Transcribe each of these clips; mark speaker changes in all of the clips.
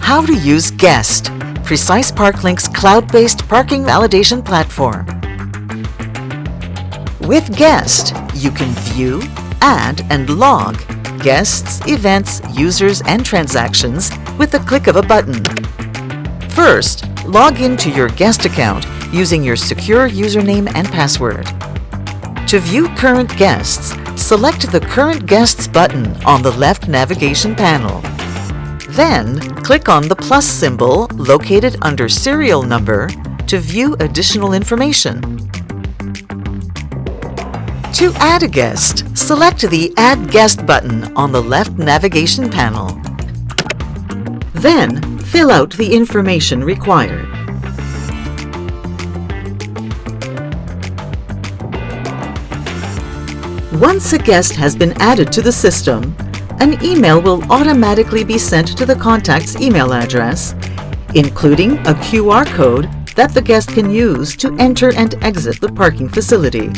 Speaker 1: How to use Guest, Precise ParkLink's cloud-based parking validation platform. With Guest, you can view, add, and log guests, events, users, and transactions with the click of a button. First, log into your Guest account using your secure username and password. To view current guests, select the Current Guests button on the left navigation panel. Then, click on the plus symbol located under serial number to view additional information. To add a guest, select the Add Guest button on the left navigation panel. Then, fill out the information required. Once a guest has been added to the system, an email will automatically be sent to the contact's email address, including a QR code that the guest can use to enter and exit the parking facility.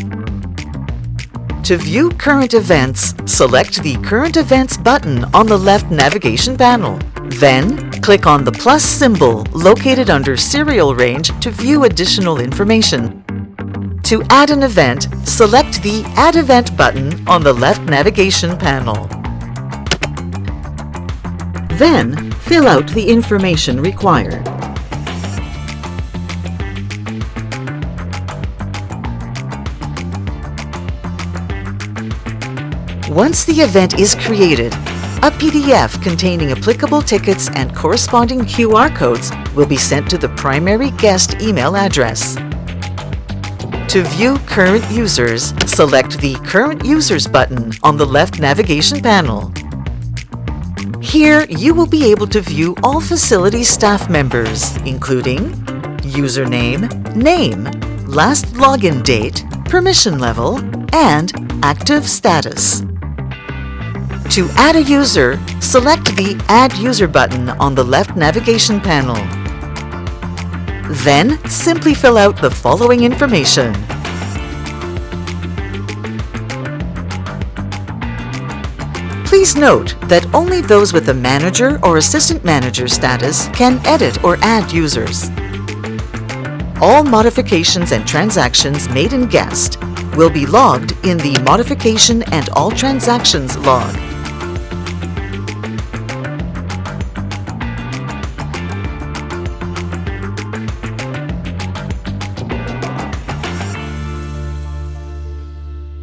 Speaker 1: To view current events, select the Current Events button on the left navigation panel. Then, click on the plus symbol located under Serial Range to view additional information. To add an event, select the Add Event button on the left navigation panel. Then, fill out the information required. Once the event is created, a PDF containing applicable tickets and corresponding QR codes will be sent to the primary guest email address. To view current users, select the Current Users button on the left navigation panel. Here, you will be able to view all facility staff members, including username, name, last login date, permission level, and active status. To add a user, select the Add User button on the left navigation panel. Then, simply fill out the following information. Please note that only those with a manager or assistant manager status can edit or add users. All modifications and transactions made in Guest will be logged in the Modification and All Transactions log.